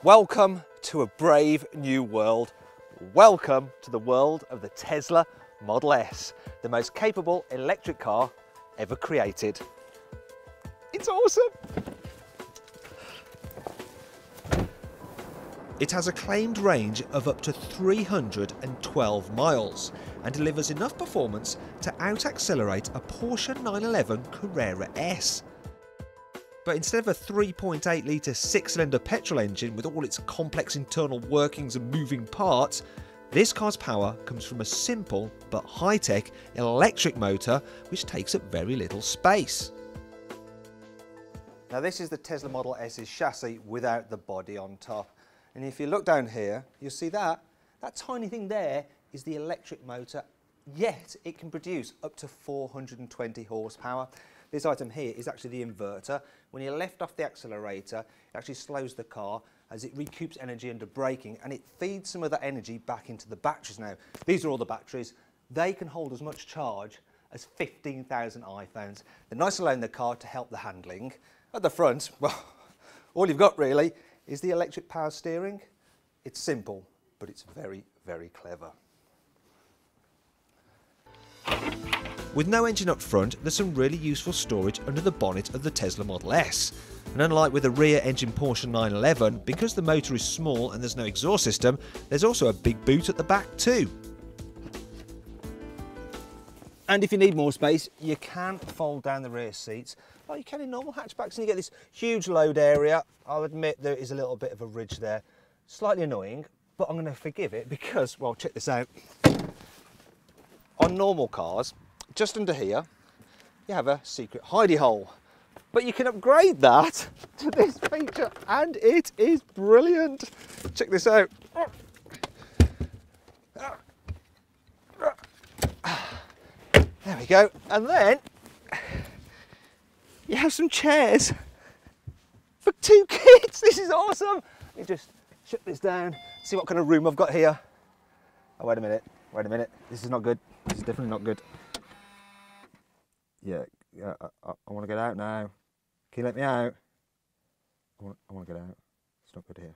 Welcome to a brave new world. Welcome to the world of the Tesla Model S, the most capable electric car ever created. It's awesome! It has a claimed range of up to 312 miles and delivers enough performance to out-accelerate a Porsche 911 Carrera S. But instead of a 3.8 litre six-cylinder petrol engine with all its complex internal workings and moving parts, this car's power comes from a simple but high-tech electric motor which takes up very little space. Now this is the Tesla Model S's chassis without the body on top. And if you look down here, you'll see that tiny thing there is the electric motor, yet it can produce up to 420 horsepower. This item here is actually the inverter. When you lift off the accelerator, it actually slows the car as it recoups energy under braking and it feeds some of that energy back into the batteries. Now, these are all the batteries. They can hold as much charge as 15,000 iPhones. They're nice and low in the car to help the handling. At the front, well, all you've got really is the electric power steering. It's simple, but it's very, very clever. With no engine up front, there's some really useful storage under the bonnet of the Tesla Model S. And unlike with the rear engine Porsche 911, because the motor is small and there's no exhaust system, there's also a big boot at the back too. And if you need more space, you can fold down the rear seats like you can in normal hatchbacks and you get this huge load area. I'll admit there is a little bit of a ridge there, slightly annoying, but I'm going to forgive it because, well, check this out. On normal cars, just under here, you have a secret hidey hole, but you can upgrade that to this feature and it is brilliant. Check this out. There we go. And then you have some chairs for two kids. This is awesome. Let me just shut this down, see what kind of room I've got here. Oh, wait a minute. This is not good. This is definitely not good. Yeah, I want to get out now. Can you let me out? I want to get out. It's not good here.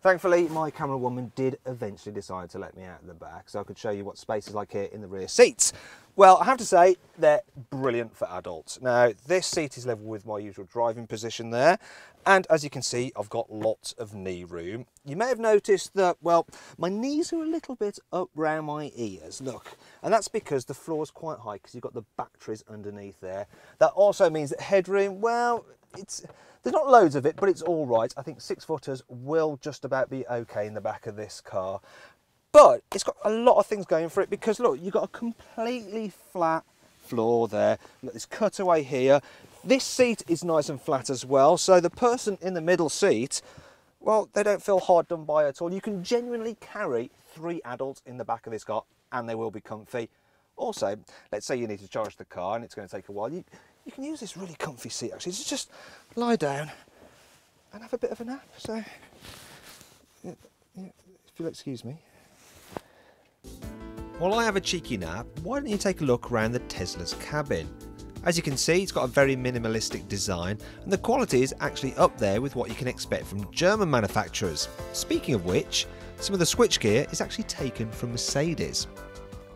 Thankfully, my camera woman did eventually decide to let me out of the back so I could show you what space is like here in the rear seats. Well, I have to say, they're brilliant for adults. Now, this seat is level with my usual driving position there. And as you can see, I've got lots of knee room. You may have noticed that, well, my knees are a little bit up round my ears, look. And that's because the floor is quite high because you've got the batteries underneath there. That also means that headroom, well, there's not loads of it, but it's all right. I think 6-footers will just about be okay in the back of this car. But it's got a lot of things going for it because, look, you've got a completely flat floor there. You've got this cutaway here. This seat is nice and flat as well, so the person in the middle seat, well, they don't feel hard done by at all. You can genuinely carry 3 adults in the back of this car and they will be comfy. Also, let's say you need to charge the car and it's going to take a while. You can use this really comfy seat actually. Just lie down and have a bit of a nap. So, yeah, if you'll excuse me. While I have a cheeky nap, why don't you take a look around the Tesla's cabin? As you can see, it's got a very minimalistic design and the quality is actually up there with what you can expect from German manufacturers. Speaking of which, some of the switchgear is actually taken from Mercedes.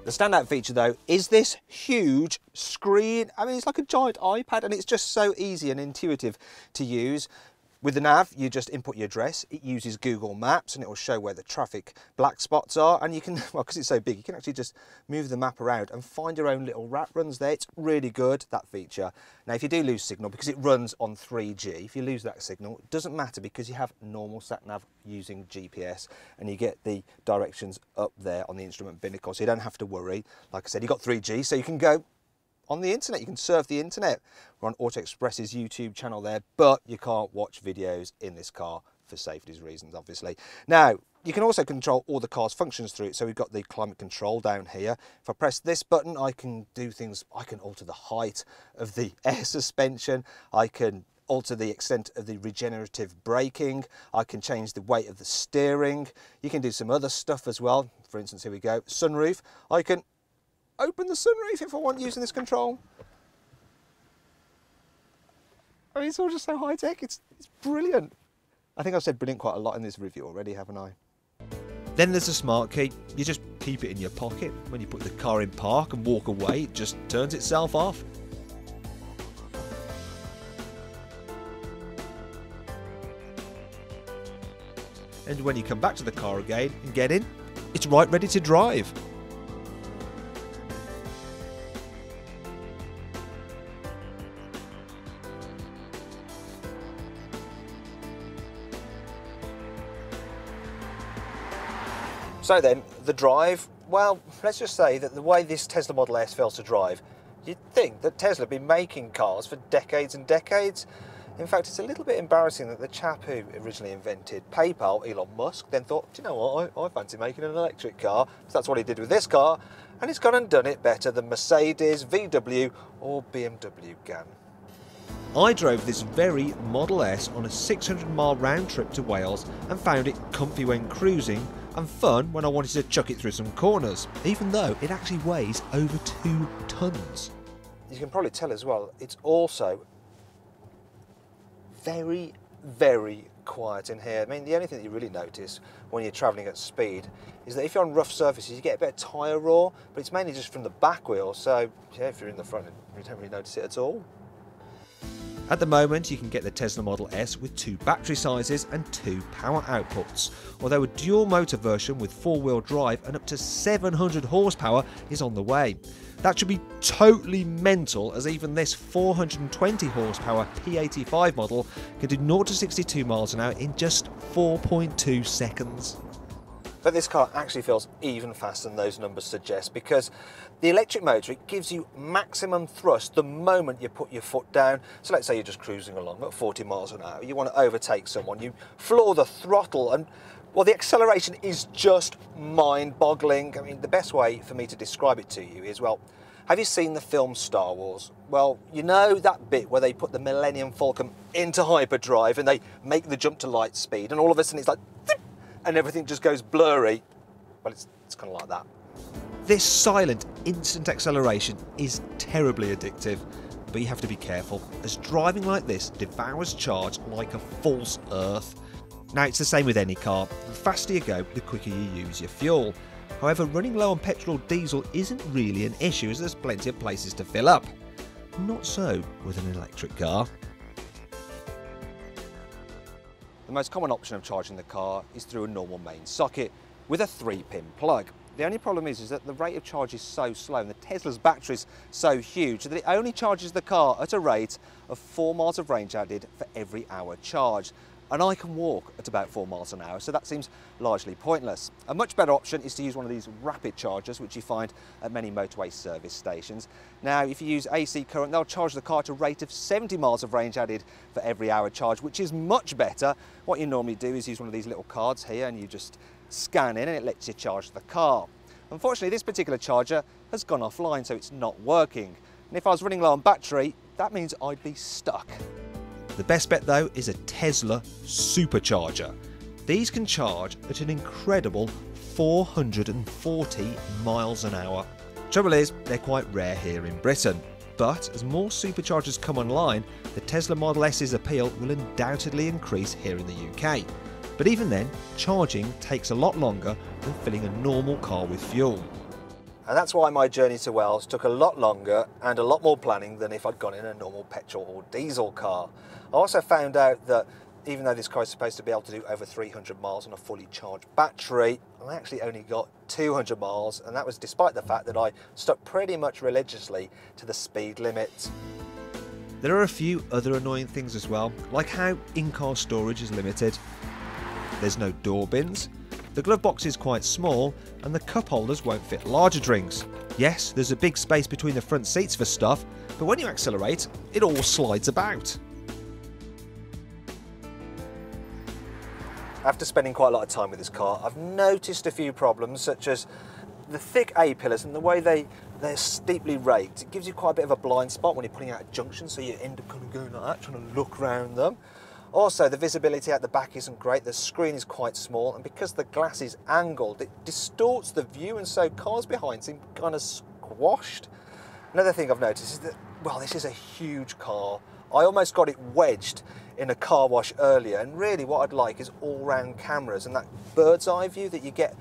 The standout feature though is this huge screen. I mean, it's like a giant iPad and it's just so easy and intuitive to use. With the nav, you just input your address. It uses Google Maps and it will show where the traffic black spots are. And you can, well, because it's so big, you can actually just move the map around and find your own little rat runs there. It's really good, that feature. Now, if you do lose signal, because it runs on 3G, if you lose that signal, it doesn't matter because you have normal sat-nav using GPS and you get the directions up there on the instrument binnacle, so you don't have to worry. Like I said, you've got 3G, so you can go on the internet, you can surf the internet. We're on Auto Express's YouTube channel there, but you can't watch videos in this car for safety reasons, obviously. Now, you can also control all the car's functions through it. So we've got the climate control down here. If I press this button, I can do things. I can alter the height of the air suspension. I can alter the extent of the regenerative braking. I can change the weight of the steering. You can do some other stuff as well. For instance, here we go, sunroof. I can open the sunroof if I want using this control. I mean, it's all just so high tech. It's brilliant. I think I've said brilliant quite a lot in this review already, haven't I? Then there's the smart key. You just keep it in your pocket. When you put the car in park and walk away, it just turns itself off. And when you come back to the car again and get in, it's right ready to drive. So then, the drive, well, let's just say that the way this Tesla Model S feels to drive, you'd think that Tesla have been making cars for decades and decades. In fact, it's a little bit embarrassing that the chap who originally invented PayPal, Elon Musk, then thought, do you know what, I fancy making an electric car. So that's what he did with this car, and he's gone and done it better than Mercedes, VW or BMW can. I drove this very Model S on a 600-mile round trip to Wales and found it comfy when cruising and fun when I wanted to chuck it through some corners, even though it actually weighs over 2 tons. You can probably tell as well, it's also very, very quiet in here. I mean, the only thing that you really notice when you're travelling at speed is that if you're on rough surfaces, you get a bit of tyre roar, but it's mainly just from the back wheel, so yeah, if you're in the front, you don't really notice it at all. At the moment, you can get the Tesla Model S with 2 battery sizes and 2 power outputs, although a dual motor version with 4-wheel drive and up to 700 horsepower is on the way. That should be totally mental, as even this 420 horsepower P85 model can do 0 to 62 miles an hour in just 4.2 seconds. But this car actually feels even faster than those numbers suggest, because the electric motor, it gives you maximum thrust the moment you put your foot down. So let's say you're just cruising along at 40 miles an hour, you want to overtake someone, you floor the throttle, and well, the acceleration is just mind-boggling. I mean, the best way for me to describe it to you is, well, have you seen the film Star Wars? Well, you know that bit where they put the Millennium Falcon into hyperdrive and they make the jump to light speed, and all of a sudden it's like, and everything just goes blurry. Well, it's kind of like that. This silent, instant acceleration is terribly addictive, but you have to be careful, as driving like this devours charge like a false earth. Now, it's the same with any car. The faster you go, the quicker you use your fuel. However, running low on petrol or diesel isn't really an issue, as there's plenty of places to fill up. Not so with an electric car. The most common option of charging the car is through a normal main socket with a 3-pin plug. The only problem is that the rate of charge is so slow and the Tesla's battery is so huge that it only charges the car at a rate of 4 miles of range added for every hour charged. And I can walk at about 4 miles an hour, so that seems largely pointless. A much better option is to use one of these rapid chargers, which you find at many motorway service stations. Now, if you use AC current, they'll charge the car at a rate of 70 miles of range added for every hour charge, which is much better. What you normally do is use one of these little cards here, and you just scan in and it lets you charge the car. Unfortunately, this particular charger has gone offline, so it's not working. And if I was running low on battery, that means I'd be stuck. The best bet though is a Tesla supercharger. These can charge at an incredible 440 miles an hour. Trouble is, they're quite rare here in Britain. But as more superchargers come online, the Tesla Model S's appeal will undoubtedly increase here in the UK. But even then, charging takes a lot longer than filling a normal car with fuel. And that's why my journey to Wales took a lot longer and a lot more planning than if I'd gone in a normal petrol or diesel car. I also found out that even though this car is supposed to be able to do over 300 miles on a fully charged battery, I actually only got 200 miles, and that was despite the fact that I stuck pretty much religiously to the speed limit. There are a few other annoying things as well, like how in-car storage is limited. There's no door bins, the glove box is quite small, and the cup holders won't fit larger drinks. Yes, there's a big space between the front seats for stuff, but when you accelerate, it all slides about. After spending quite a lot of time with this car, I've noticed a few problems, such as the thick A-pillars and the way they're steeply raked. It gives you quite a bit of a blind spot when you're putting out a junction, so you end up kind of going like that, trying to look around them. Also, the visibility at the back isn't great, the screen is quite small, and because the glass is angled, it distorts the view, and so cars behind seem kind of squashed. Another thing I've noticed is that, well, this is a huge car I almost got it wedged in a car wash earlier, and really what I'd like is all-round cameras and that bird's eye view that you get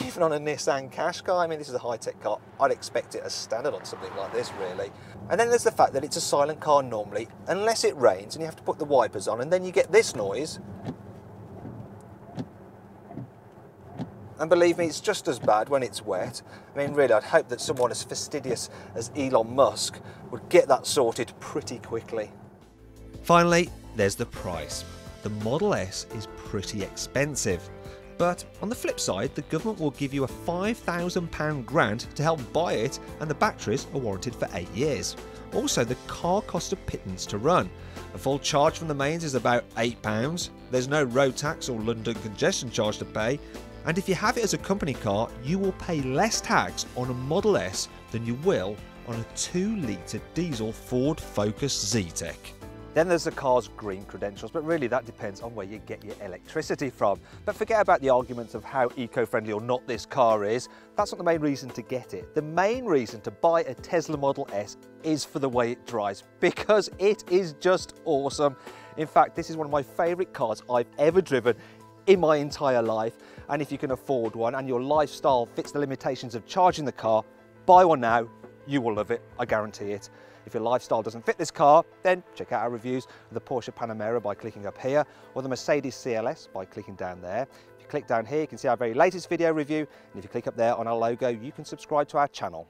even on a Nissan Qashqai. I mean, this is a high-tech car. I'd expect it as standard on something like this, really. And then there's the fact that it's a silent car normally, unless it rains and you have to put the wipers on, and then you get this noise. And believe me, it's just as bad when it's wet. I mean, really, I'd hope that someone as fastidious as Elon Musk would get that sorted pretty quickly. Finally, there's the price. The Model S is pretty expensive. But on the flip side, the government will give you a £5,000 grant to help buy it, and the batteries are warranted for 8 years. Also, the car costs a pittance to run. A full charge from the mains is about £8. There's no road tax or London congestion charge to pay. And if you have it as a company car, you will pay less tax on a Model S than you will on a 2-litre diesel Ford Focus Zetec. Then there's the car's green credentials, but really that depends on where you get your electricity from. But forget about the arguments of how eco-friendly or not this car is. That's not the main reason to get it. The main reason to buy a Tesla Model S is for the way it drives, because it is just awesome. In fact, this is one of my favourite cars I've ever driven in my entire life. And if you can afford one and your lifestyle fits the limitations of charging the car, buy one now. You will love it, I guarantee it. If your lifestyle doesn't fit this car, then check out our reviews of the Porsche Panamera by clicking up here, or the Mercedes CLS by clicking down there. If you click down here, you can see our very latest video review, and if you click up there on our logo, you can subscribe to our channel.